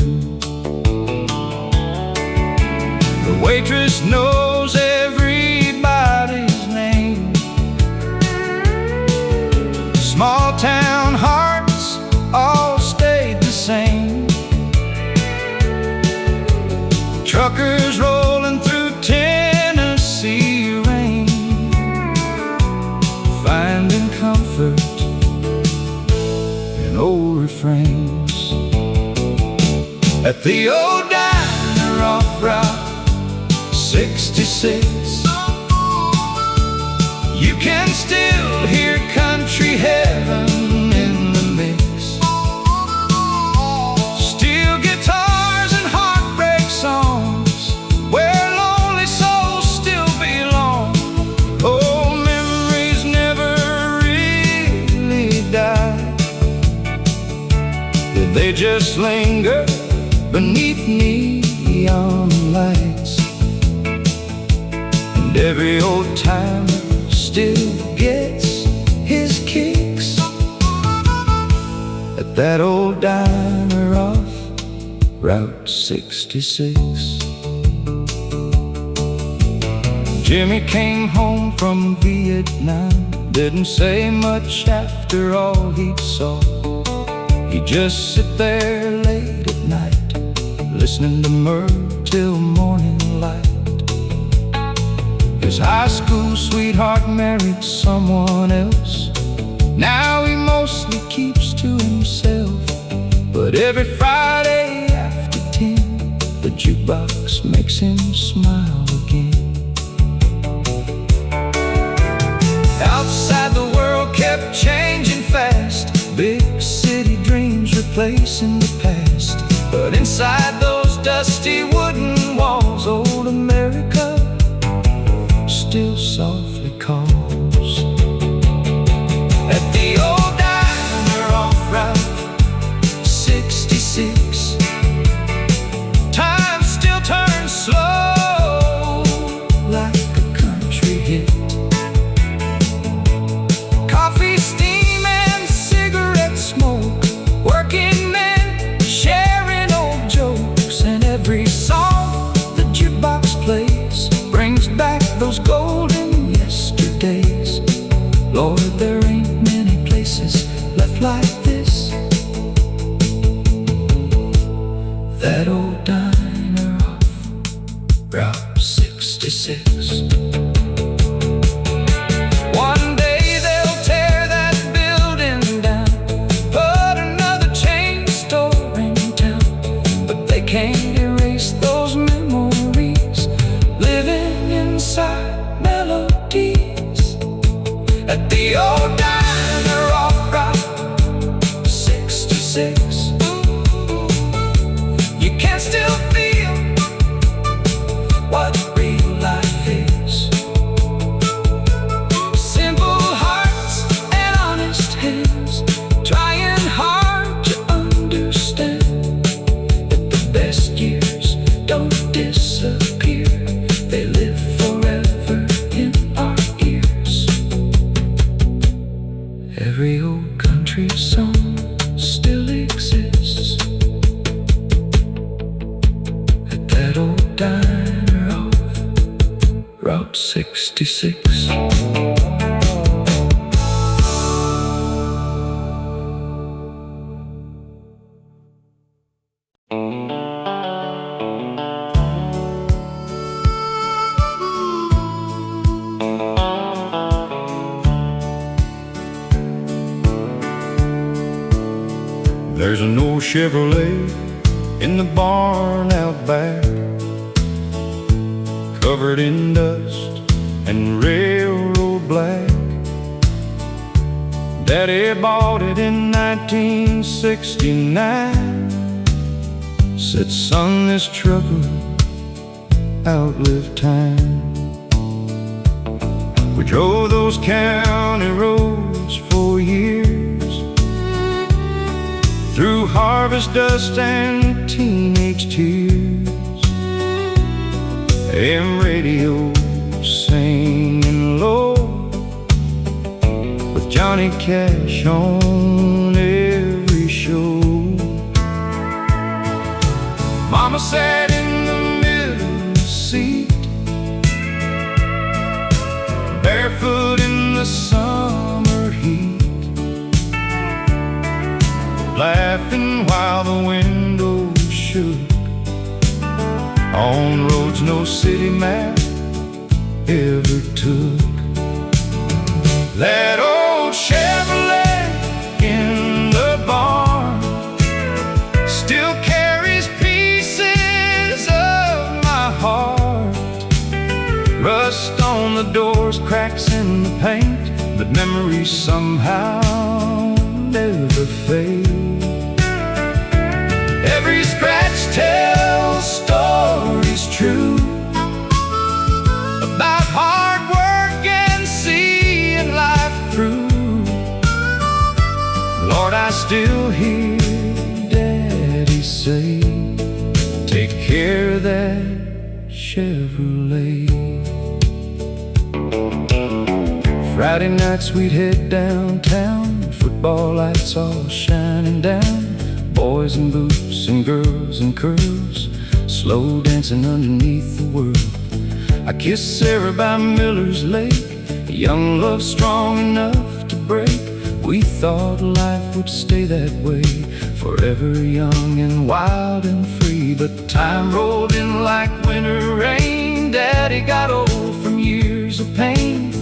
The waitress knows everybody's name. Small town hearts all stayed the same. Truckers rolling through Tennessee rain, finding comfort in old refrains. At the old diner off Route 66, you can still hear country heaven in the mix. Steel guitars and heartbreak songs where lonely souls still belong. Old memories never really die, they just linger beneath neon lights. And every old timer still gets his kicks at that old diner off Route 66. Jimmy came home from Vietnam, didn't say much after all he'd saw. He'd just sit there late at night, listening to Merle till morning light. His high school sweetheart married someone else. Now he mostly keeps to himself, but every Friday after 10, the jukebox makes him smile again. Outside the world kept changing fast, big city dreams replacing the past, but inside those dusty wooden walls, old America still softly calls. At the old diner off Route 66, time still turns slow like a country hit. Coffee, steam, and cigarette smoke, working men sharing old jokes, and every song the jukebox plays brings back those golden yesterdays. Lord, there ain't many places left like this. That old diner off Route 66. One day they'll tear that building down, put another chain store in town, but they can't erase those memories living inside melodies. At the old diner off Route 66, you can still feel what real life is. country song still exists at that old diner off Route 66. There's an old Chevrolet in the barn out back, covered in dust and railroad black. Daddy bought it in 1969. Said, son, this truck will outlive time. We drove those county roads for years, through harvest dust and teenage tears. AM radio singing low, with Johnny Cash on every show. Mama sat in the middle seat, barefoot in the summer heat, laughing while the windows shook, on roads no city map ever took. That old Chevrolet in the barn still carries pieces of my heart. Rust on the doors, cracks in the paint, but memories somehow never fade. Every scratch tells stories true about hard work and seeing life through. Lord, I still hear Daddy say, take care of that Chevrolet. Friday nights we'd head downtown, football lights all shining down, boys in boots and girls in curls, slow dancing underneath the world. I kissed Sarah by Miller's Lake, young love strong enough to break. We thought life would stay that way, forever young and wild and free. But time rolled in like winter rain. Daddy got old from years of pain.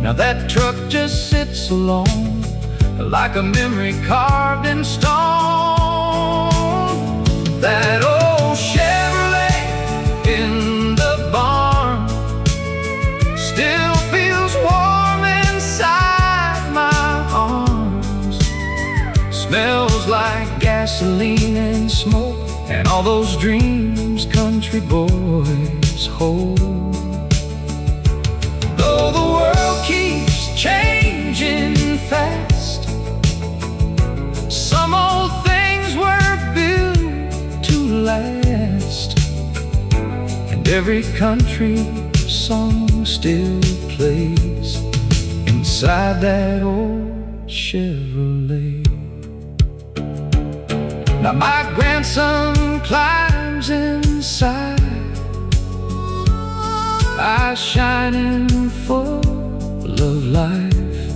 Now that truck just sits alone, like a memory carved in stone. That old Chevrolet in the barn still feels warm inside my arms. Smells like gasoline and smoke, and all those dreams country boys hold. Though the world keeps changing fast, some old things were built to last, and every country song still plays inside that old Chevrolet. Now my grandson climbs inside, eyes shining full of life,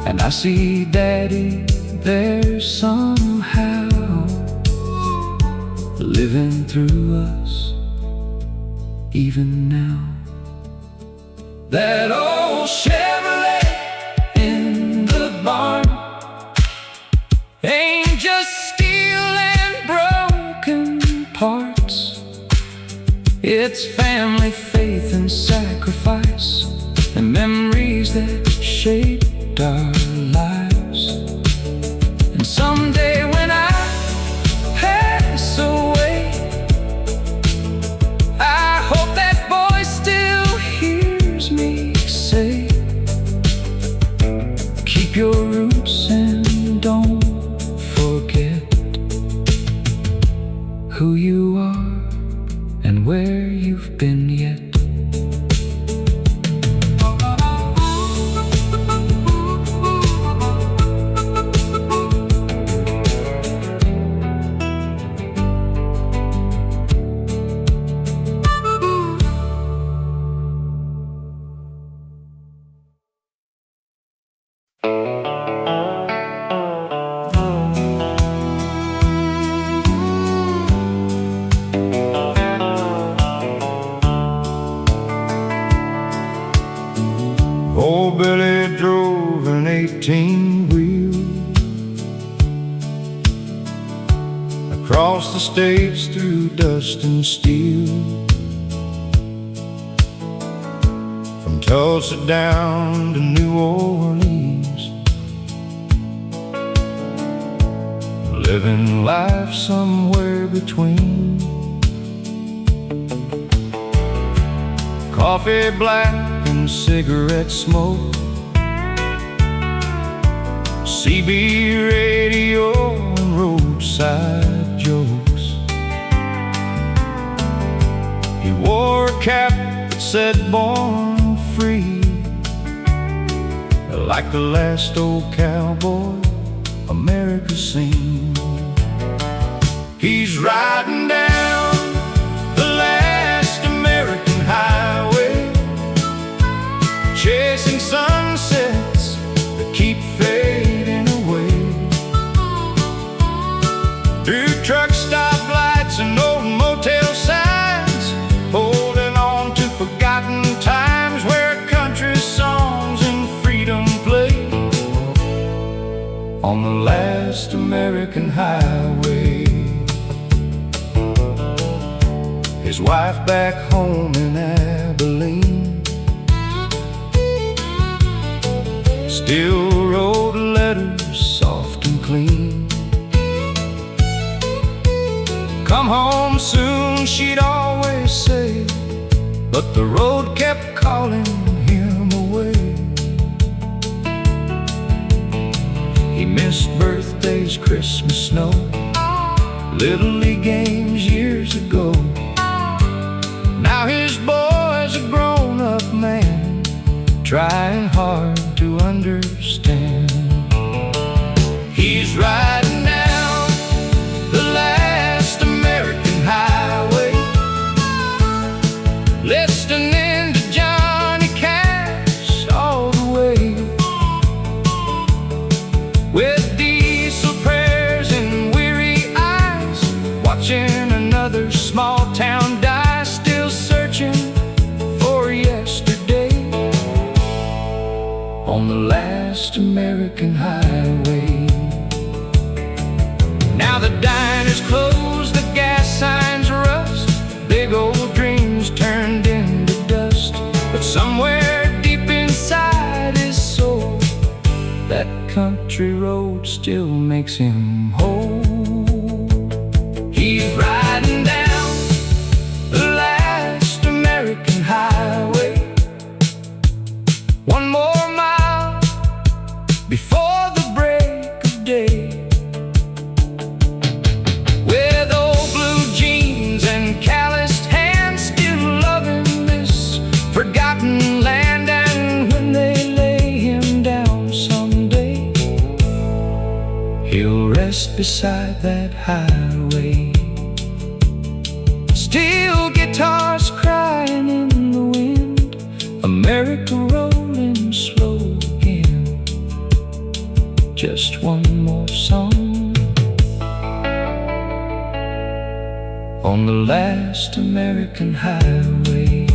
and I see Daddy there somehow, living through us even now. That old Chevrolet in the barn ain't just steel and broken parts. It's family, faith, and sacrifice, and memories that shaped our lives. And someday when I pass away, I hope that boy still hears me say, keep your roots and don't forget who you are and where you've been yet. across the states through dust and steel, from Tulsa down to New Orleans, living life somewhere between. Coffee black and cigarette smoke, CB radio and roadside jokes. He wore a cap that said born free, like the last old cowboy America's seen. He's riding down the last American highway, chasing sunsets that keep fading away, through truck stop lights and old motel signs, holding on to forgotten times where country songs and freedom play on the last American highway. His wife back home in Abilene still wrote letters soft and clean. Come home soon, she'd always say, but the road kept calling him away. He missed birthdays, Christmas snow, Little League games years ago. Now his boy's a grown-up man, trying hard to understand. He's riding down the last American highway, listening to Johnny Cash all the way, with diesel prayers and weary eyes, watching another small town die, still searching for yesterday on the last American highway. Now the diners close, the gas signs rust, big old dreams turned into dust, but somewhere deep inside his soul, that country road still makes him whole. He's riding down the last American highway, one more mile before the break of day, with old blue jeans and calloused hands, still loving this forgotten land. And when they lay him down someday, he'll rest beside that highway. Steel guitars crying in the wind, America rolling slow again. Just one more song on the last American highway.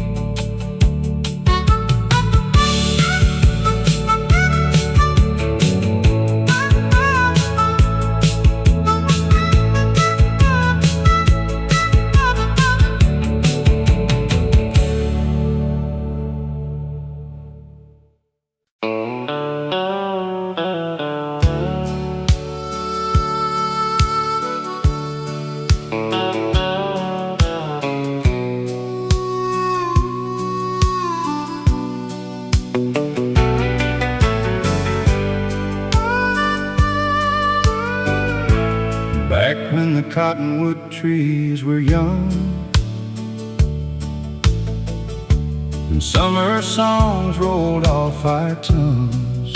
Back when the cottonwood trees were young, and summer songs rolled off our tongues,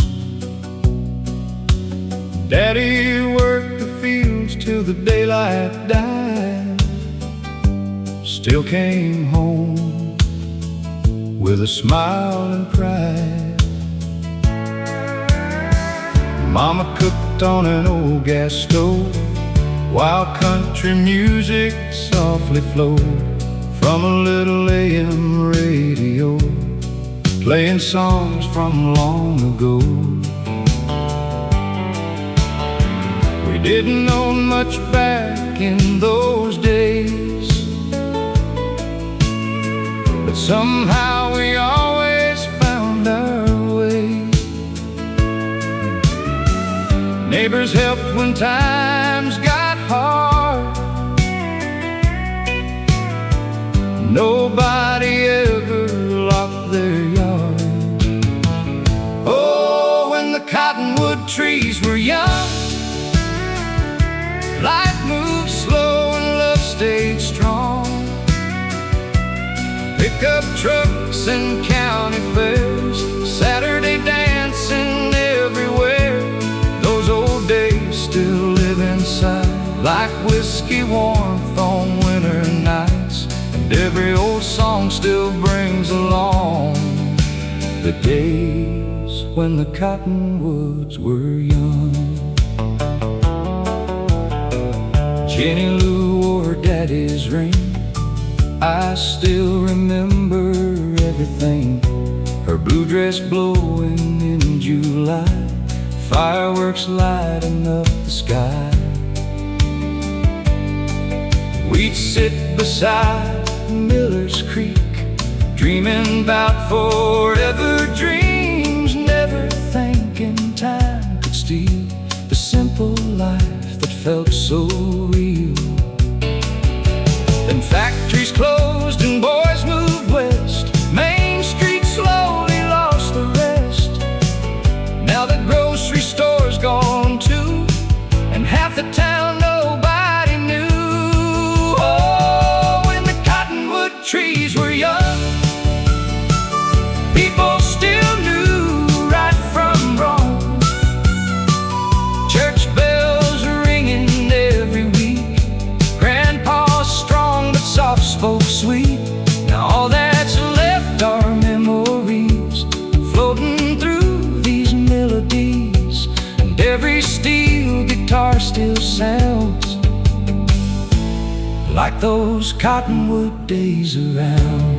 Daddy worked the fields till the daylight died, still came home with a smile and pride. Mama cooked on an old gas stove, while country music softly flowed from a little AM radio, playing songs from long ago. We didn't know much back back in those days. But somehow we always found our way. Neighbors helped when times got hard. Nobody ever locked their yard. Oh, when the cottonwood trees were young, life moved slow and love stayed strong. Pickup trucks and county fairs, Saturday dancing everywhere. Those old days still live inside, like whiskey warmth on winter nights. And every old song still brings along the days when the cottonwoods were young. Jenny Lou wore Daddy's ring. I still remember everything. Her blue dress blowing in July, fireworks lighting up the sky. We'd sit beside Miller's Creek, dreaming about forever dreams, never thinking time could steal the simple life that felt so real. Then factories closed and boys moved west. Main Street slowly lost the rest. Now the grocery store's gone too, and half the town nobody knew. Oh, when the cottonwood trees were young, people still knew right from wrong. Church bells ringing every week, Grandpa's strong but soft-spoke sweet. Now all that's left are memories floating through these melodies, and every steel guitar still sounds like those cottonwood days around.